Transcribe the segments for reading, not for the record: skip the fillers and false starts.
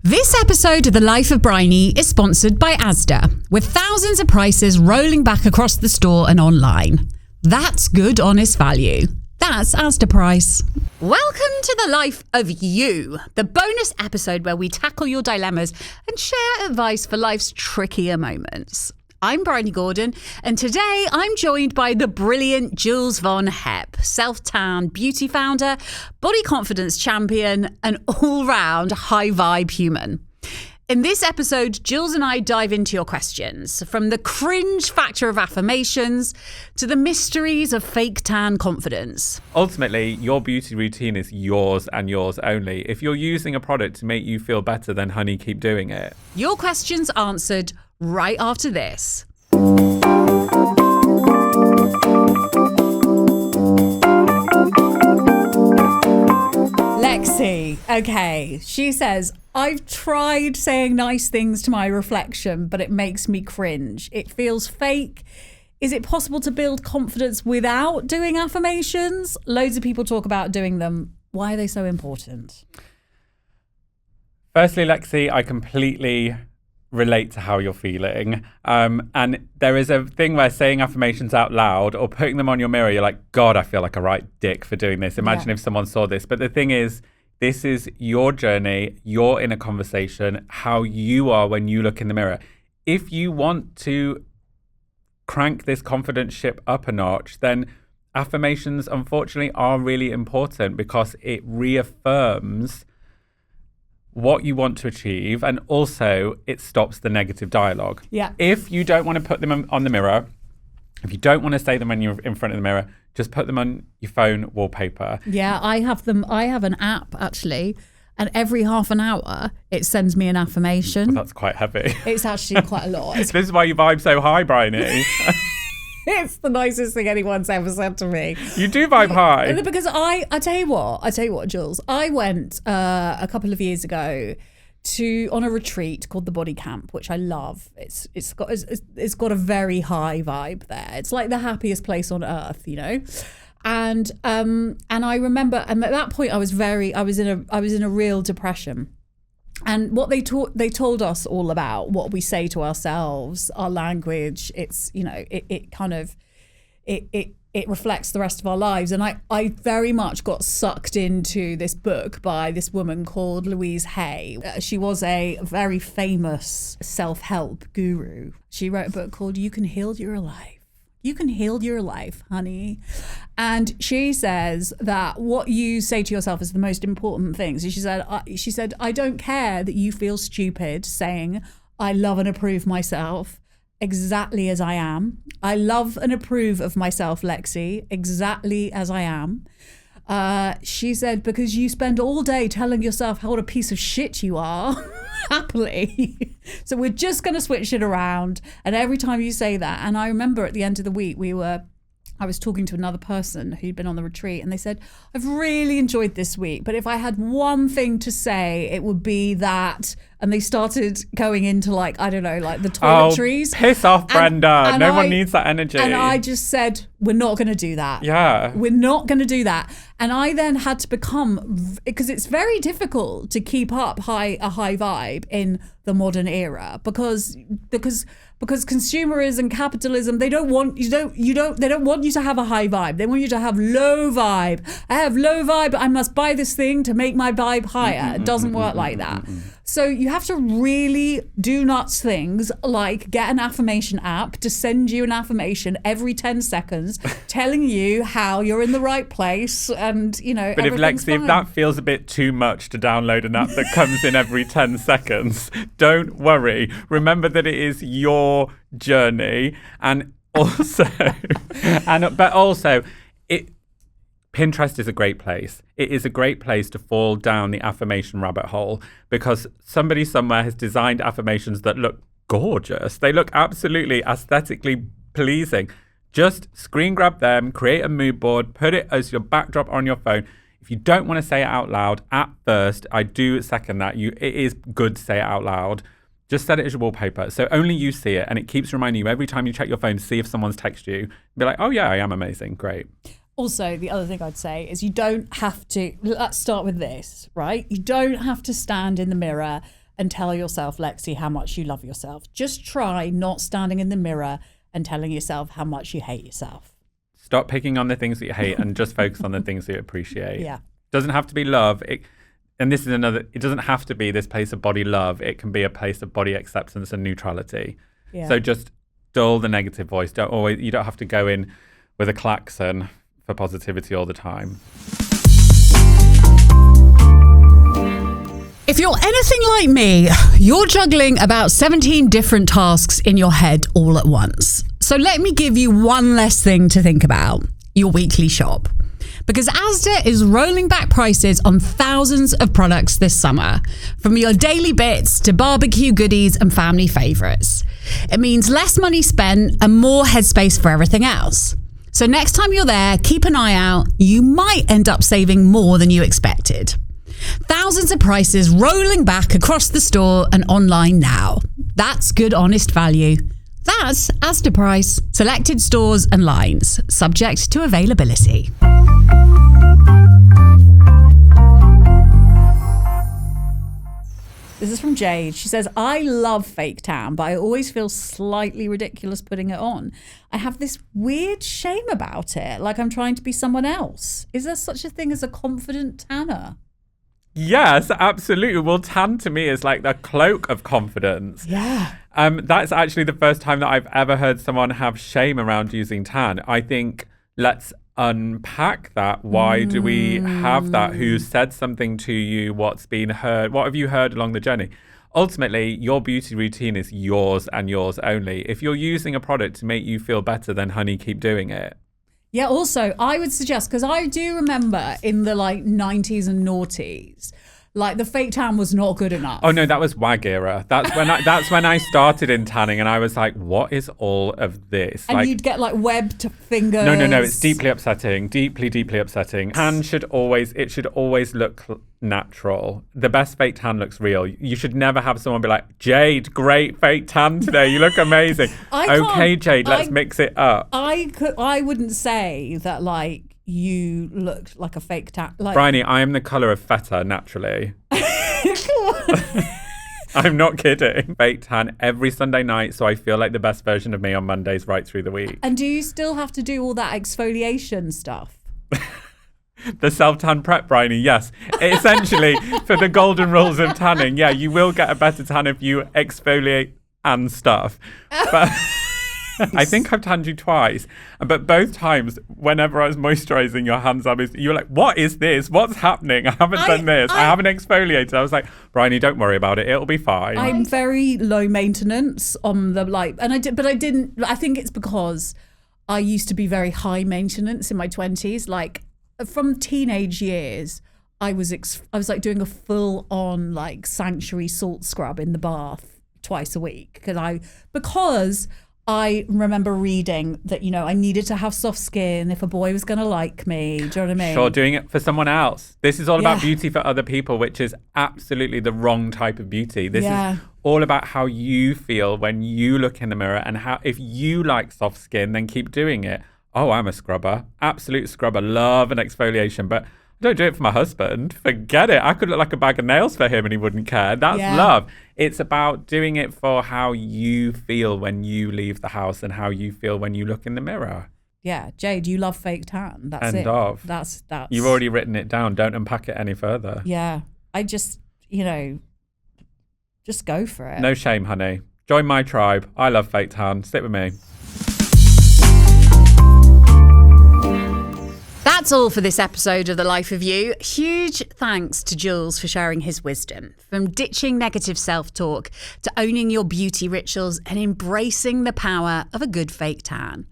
This episode of The Life of Bryony is sponsored by Asda, with thousands of prices rolling back across the store and online. That's good, honest value. That's Asda price. Welcome to The Life of You, the bonus episode where we tackle your dilemmas and share advice for life's trickier moments. I'm Bryony Gordon, and today I'm joined by the brilliant Jules Von Hep, self-tan beauty founder, body confidence champion, and all-round high-vibe human. In this episode, Jules and I dive into your questions, from the cringe factor of affirmations to the mysteries of fake tan confidence. Ultimately, your beauty routine is yours and yours only. If you're using a product to make you feel better, then honey, keep doing it. Your questions answered right after this. Lexi, okay, she says, I've tried saying nice things to my reflection, but it makes me cringe. It feels fake. Is it possible to build confidence without doing affirmations? Loads of people talk about doing them. Why are they so important? Firstly, Lexi, I completely relate to how you're feeling. And there is a thing where saying affirmations out loud or putting them on your mirror, you're like, God, I feel like a right dick for doing this. Imagine if someone saw this. But the thing is, this is your journey. You're in a conversation, how you are when you look in the mirror. If you want to crank this confidence ship up a notch, then affirmations, unfortunately, are really important because it reaffirms what you want to achieve, and also it stops the negative dialogue. Yeah. If you don't want to put them on the mirror, if you don't want to say them when you're in front of the mirror, just put them on your phone wallpaper. Yeah, I have them. I have an app actually, and every half an hour it sends me an affirmation. Well, that's quite heavy. It's actually quite a lot. This is why you vibe so high, Bryony. It's the nicest thing anyone's ever said to me. You do vibe high. Because I tell you what, Jules, I went a couple of years ago on a retreat called the Body Camp, which I love. It's got a very high vibe there. It's like the happiest place on earth, you know. And I remember, and at that point I was in a real depression. And what they told us all about what we say to ourselves, our language, it's, you know, it reflects the rest of our lives. And I very much got sucked into this book by this woman called Louise Hay. She was a very famous self-help guru. She wrote a book called You Can Heal Your Life. You can heal your life, honey. And she says that what you say to yourself is the most important thing. So she said, I don't care that you feel stupid saying, I love and approve myself exactly as I am. I love and approve of myself, Lexi, exactly as I am. She said, because you spend all day telling yourself what a piece of shit you are, happily. So we're just going to switch it around. And every time you say that, and I remember at the end of the week, I was talking to another person who'd been on the retreat, and they said, I've really enjoyed this week, but if I had one thing to say, it would be that. And they started going into like, I don't know, like the toiletries. Oh, piss off, Brenda. And no one needs that energy. And I just said, we're not going to do that. Yeah. We're not going to do that. And I then had to become, because it's very difficult to keep up a high vibe in the modern era, because consumerism, capitalism, they don't want you to have a high vibe. They want you to have low vibe. I have low vibe. I must buy this thing to make my vibe higher. It doesn't work like that. So you have to really do nuts things like get an affirmation app to send you an affirmation every 10 seconds telling you how you're in the right place and, you know, but if that feels a bit too much to download an app that comes in every 10 seconds, don't worry. Remember that it is your journey, and also Pinterest is a great place. It is a great place to fall down the affirmation rabbit hole because somebody somewhere has designed affirmations that look gorgeous. They look absolutely aesthetically pleasing. Just screen grab them, create a mood board, put it as your backdrop on your phone. If you don't want to say it out loud at first, I do second that. It is good to say it out loud. Just set it as your wallpaper. So only you see it, and it keeps reminding you every time you check your phone to see if someone's texted you. Be like, oh yeah, I am amazing. Great. Also, the other thing I'd say is you don't have to, let's start with this, right? You don't have to stand in the mirror and tell yourself, Lexi, how much you love yourself. Just try not standing in the mirror and telling yourself how much you hate yourself. Stop picking on the things that you hate and just focus on the things that you appreciate. Yeah. Doesn't have to be love. It doesn't have to be this place of body love. It can be a place of body acceptance and neutrality. Yeah. So just dull the negative voice. You don't have to go in with a klaxon for positivity all the time. If you're anything like me, you're juggling about 17 different tasks in your head all at once. So let me give you one less thing to think about, your weekly shop. Because Asda is rolling back prices on thousands of products this summer, from your daily bits to barbecue goodies and family favourites. It means less money spent and more headspace for everything else. So next time you're there, keep an eye out. You might end up saving more than you expected. Thousands of prices rolling back across the store and online now. That's good, honest value. That's Asda price. Selected stores and lines. Subject to availability. This is from Jade. She says, I love fake tan, but I always feel slightly ridiculous putting it on. I have this weird shame about it, like I'm trying to be someone else. Is there such a thing as a confident tanner? Yes, absolutely. Well, tan to me is like the cloak of confidence. Yeah. That's actually the first time that I've ever heard someone have shame around using tan. I think let's unpack that. Why do we have that? Who said something to you? What's been heard? What have you heard along the journey? Ultimately, your beauty routine is yours and yours only. If you're using a product to make you feel better, then honey, keep doing it. Yeah, also, I would suggest, because I do remember in the 90s and noughties, the fake tan was not good enough. Oh no, that was WAG era. That's when I started in tanning, and I was like, what is all of this? And you'd get webbed fingers. No, it's deeply upsetting. Deeply upsetting. Tan should always look natural. The best fake tan looks real. You should never have someone be like, Jade, great fake tan today. You look amazing. Okay, Jade, let's mix it up. I wouldn't say that you looked like a fake tan. Bryony, I am the colour of feta naturally. I'm not kidding. Fake tan every Sunday night, so I feel like the best version of me on Mondays right through the week. And do you still have to do all that exfoliation stuff? The self-tan prep, Bryony, yes. Essentially, for the golden rules of tanning, yeah, you will get a better tan if you exfoliate and stuff. But I think I've tanned you twice. But both times, whenever I was moisturising your hands, you were like, what is this? What's happening? I haven't done this. I haven't exfoliated. I was like, Bryony, don't worry about it. It'll be fine. I'm very low maintenance on the I think it's because I used to be very high maintenance in my 20s. From teenage years, I was doing a full on sanctuary salt scrub in the bath twice a week because I remember reading that, I needed to have soft skin if a boy was going to like me. Do you know what I mean? Sure, doing it for someone else. This is all about beauty for other people, which is absolutely the wrong type of beauty. This is all about how you feel when you look in the mirror, and how if you like soft skin, then keep doing it. Oh, I'm a scrubber. Absolute scrubber. Love an exfoliation, but I don't do it for my husband. Forget it. I could look like a bag of nails for him and he wouldn't care. That's love. It's about doing it for how you feel when you leave the house and how you feel when you look in the mirror. Yeah, Jade, you love fake tan. That's End it. of. That's. You've already written it down. Don't unpack it any further. Yeah, I just, just go for it. No shame, honey. Join my tribe. I love fake tan. Sit with me. That's all for this episode of The Life of You. Huge thanks to Jules for sharing his wisdom. From ditching negative self-talk to owning your beauty rituals and embracing the power of a good fake tan.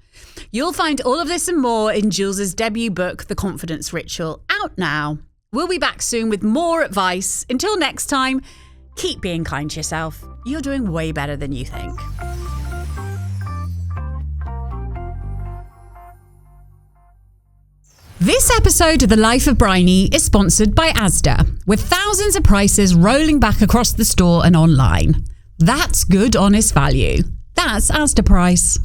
You'll find all of this and more in Jules's debut book, The Confidence Ritual, out now. We'll be back soon with more advice. Until next time, keep being kind to yourself. You're doing way better than you think. This episode of The Life of Bryony is sponsored by Asda, with thousands of prices rolling back across the store and online. That's good, honest value. That's Asda price.